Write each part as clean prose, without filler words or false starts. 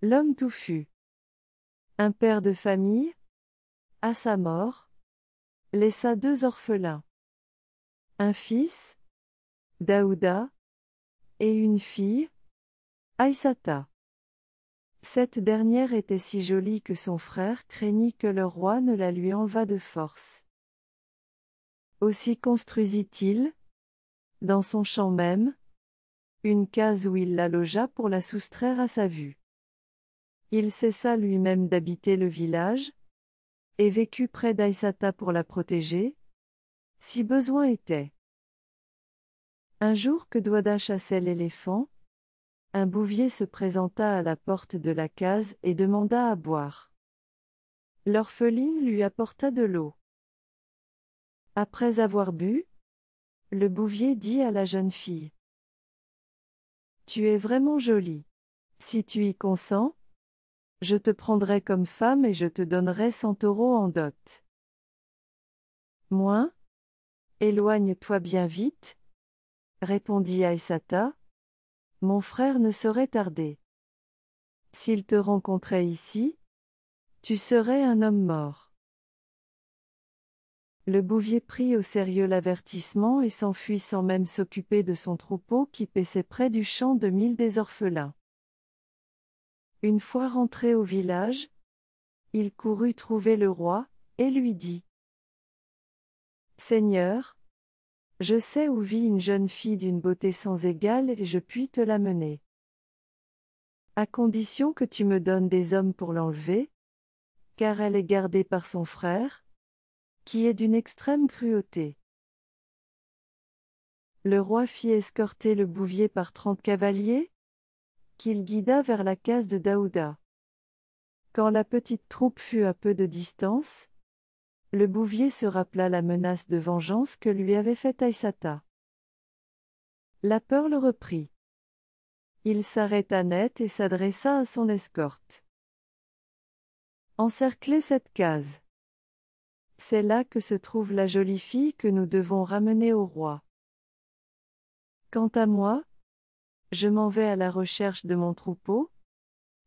L'homme touffu. Un père de famille, à sa mort, laissa 2 orphelins. Un fils, Daouda, et une fille, Aïssata. Cette dernière était si jolie que son frère craignit que le roi ne la lui enlevât de force. Aussi construisit-il, dans son champ même, une case où il la logea pour la soustraire à sa vue. Il cessa lui-même d'habiter le village, et vécut près d'Aïssata pour la protéger, si besoin était. Un jour que Douada chassait l'éléphant, un bouvier se présenta à la porte de la case et demanda à boire. L'orpheline lui apporta de l'eau. Après avoir bu, le bouvier dit à la jeune fille: « Tu es vraiment jolie. Si tu y consens, je te prendrai comme femme et je te donnerai 100 taureaux en dot. Moins, éloigne-toi bien vite, répondit Aïssata, mon frère ne saurait tarder. S'il te rencontrait ici, tu serais un homme mort. Le bouvier prit au sérieux l'avertissement et s'enfuit sans même s'occuper de son troupeau qui paissait près du champ de mille des orphelins. Une fois rentré au village, il courut trouver le roi, et lui dit: « Seigneur, je sais où vit une jeune fille d'une beauté sans égale et je puis te l'amener. À condition que tu me donnes des hommes pour l'enlever, car elle est gardée par son frère, qui est d'une extrême cruauté. » Le roi fit escorter le bouvier par 30 cavaliers, qu'il guida vers la case de Daouda. Quand la petite troupe fut à peu de distance, le bouvier se rappela la menace de vengeance que lui avait faite Aïssata. La peur le reprit. Il s'arrêta net et s'adressa à son escorte. « Encerclez cette case. C'est là que se trouve la jolie fille que nous devons ramener au roi. Quant à moi, je m'en vais à la recherche de mon troupeau,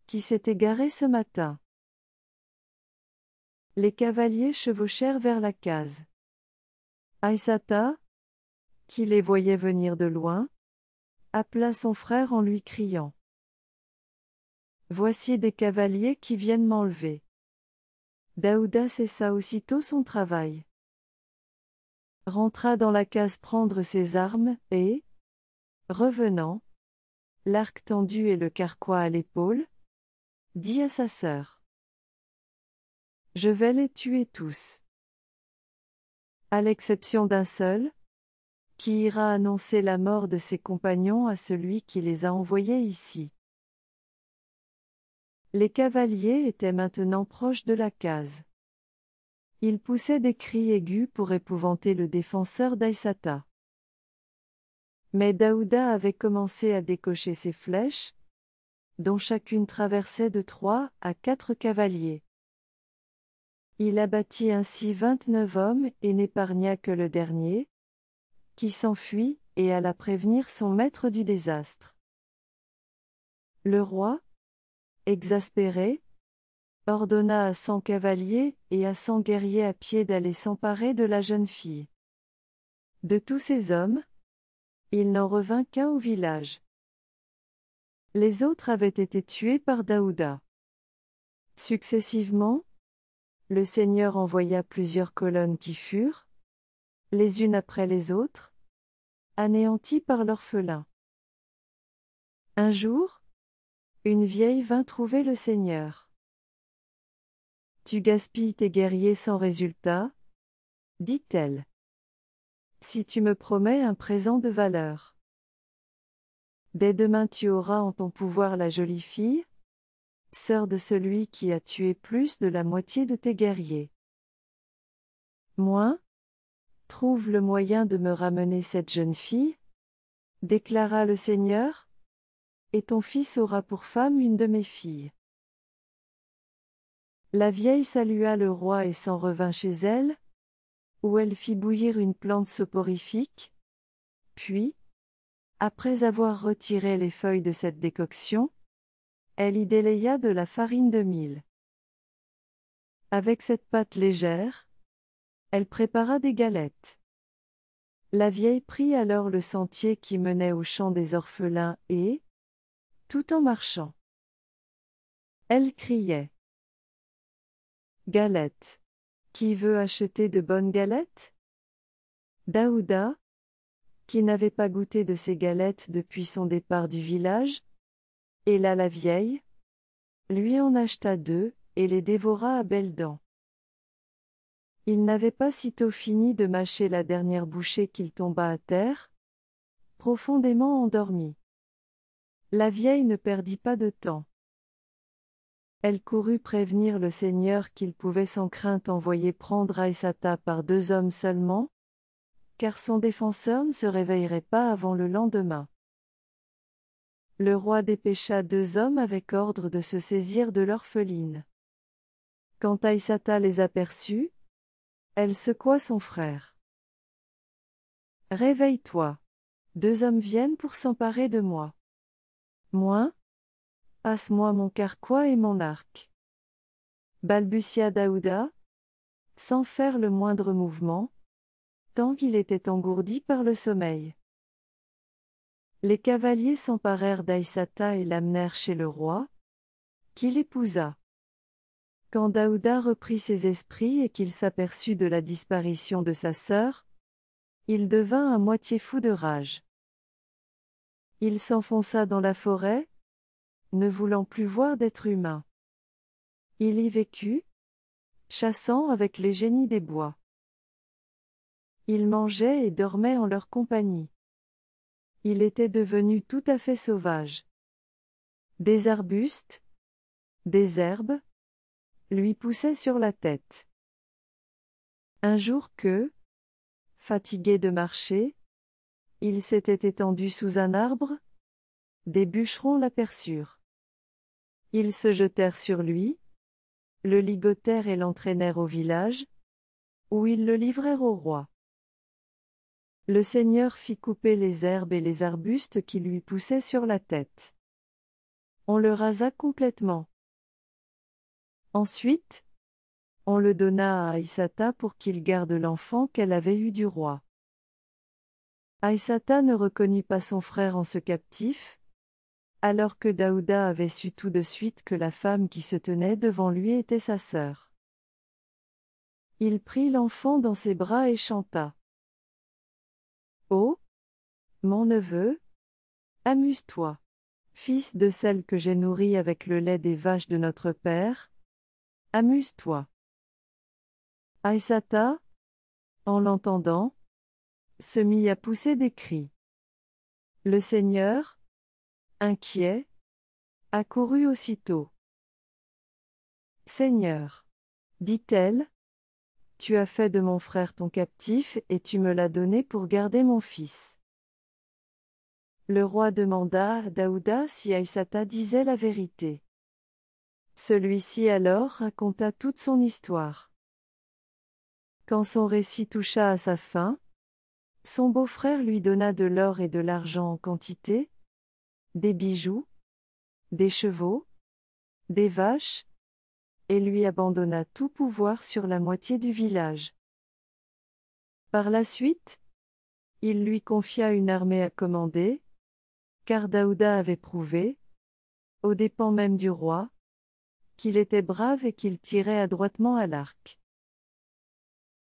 qui s'est égaré ce matin. » Les cavaliers chevauchèrent vers la case. Aïssata, qui les voyait venir de loin, appela son frère en lui criant: « Voici des cavaliers qui viennent m'enlever. » Daouda cessa aussitôt son travail. Rentra dans la case prendre ses armes et, revenant, l'arc tendu et le carquois à l'épaule, dit à sa sœur: « Je vais les tuer tous, à l'exception d'un seul, qui ira annoncer la mort de ses compagnons à celui qui les a envoyés ici. » Les cavaliers étaient maintenant proches de la case. Ils poussaient des cris aigus pour épouvanter le défenseur d'Aïssata. Mais Daouda avait commencé à décocher ses flèches, dont chacune traversait de 3 à 4 cavaliers. Il abattit ainsi 29 hommes et n'épargna que le dernier, qui s'enfuit et alla prévenir son maître du désastre. Le roi, exaspéré, ordonna à 100 cavaliers et à 100 guerriers à pied d'aller s'emparer de la jeune fille. De tous ces hommes, il n'en revint qu'un au village. Les autres avaient été tués par Daouda. Successivement, le Seigneur envoya plusieurs colonnes qui furent, les unes après les autres, anéanties par l'orphelin. Un jour, une vieille vint trouver le Seigneur. « Tu gaspilles tes guerriers sans résultat, » dit-elle. « Si tu me promets un présent de valeur. Dès demain tu auras en ton pouvoir la jolie fille, sœur de celui qui a tué plus de la moitié de tes guerriers. Moi, trouve le moyen de me ramener cette jeune fille, déclara le Seigneur, et ton fils aura pour femme une de mes filles. » La vieille salua le roi et s'en revint chez elle, où elle fit bouillir une plante soporifique, puis, après avoir retiré les feuilles de cette décoction, Elle y délaya de la farine de mil. Avec cette pâte légère, elle prépara des galettes. La vieille prit alors le sentier qui menait au champ des orphelins et, tout en marchant, elle criait: Galettes! Qui veut acheter de bonnes galettes? Daouda, qui n'avait pas goûté de ces galettes depuis son départ du village, et là la vieille, lui en acheta 2, et les dévora à belles dents. Il n'avait pas sitôt fini de mâcher la dernière bouchée qu'il tomba à terre, profondément endormi. La vieille ne perdit pas de temps. Elle courut prévenir le seigneur qu'il pouvait sans crainte envoyer prendre Aïssata par 2 hommes seulement, car son défenseur ne se réveillerait pas avant le lendemain. Le roi dépêcha 2 hommes avec ordre de se saisir de l'orpheline. Quand Aïssata les aperçut, elle secoua son frère. Réveille-toi. 2 hommes viennent pour s'emparer de moi. Moi? Passe-moi mon carquois et mon arc. Balbutia Daouda, sans faire le moindre mouvement, tant qu'il était engourdi par le sommeil. Les cavaliers s'emparèrent d'Aïssata et l'amenèrent chez le roi, qui l'épousa. Quand Daouda reprit ses esprits et qu'il s'aperçut de la disparition de sa sœur, il devint à moitié fou de rage. Il s'enfonça dans la forêt, ne voulant plus voir d'être humain. Il y vécut, chassant avec les génies des bois. Il mangeait et dormait en leur compagnie. Il était devenu tout à fait sauvage. Des arbustes, des herbes, lui poussaient sur la tête. Un jour que, fatigué de marcher, il s'était étendu sous un arbre, des bûcherons l'aperçurent. Ils se jetèrent sur lui, le ligotèrent et l'entraînèrent au village, où ils le livrèrent au roi. Le seigneur fit couper les herbes et les arbustes qui lui poussaient sur la tête. On le rasa complètement. Ensuite, on le donna à Aïssata pour qu'il garde l'enfant qu'elle avait eu du roi. Aïssata ne reconnut pas son frère en ce captif, alors que Daouda avait su tout de suite que la femme qui se tenait devant lui était sa sœur. Il prit l'enfant dans ses bras et chanta. Oh, mon neveu, amuse-toi, fils de celle que j'ai nourrie avec le lait des vaches de notre père, amuse-toi. Aïssata, en l'entendant, se mit à pousser des cris. Le seigneur, inquiet, accourut aussitôt. Seigneur, dit-elle, tu as fait de mon frère ton captif et tu me l'as donné pour garder mon fils. Le roi demanda à Daouda si Aïssata disait la vérité. Celui-ci alors raconta toute son histoire. Quand son récit toucha à sa fin, son beau-frère lui donna de l'or et de l'argent en quantité, des bijoux, des chevaux, des vaches, et lui abandonna tout pouvoir sur la moitié du village. Par la suite, il lui confia une armée à commander, car Daouda avait prouvé, aux dépens même du roi, qu'il était brave et qu'il tirait adroitement à l'arc.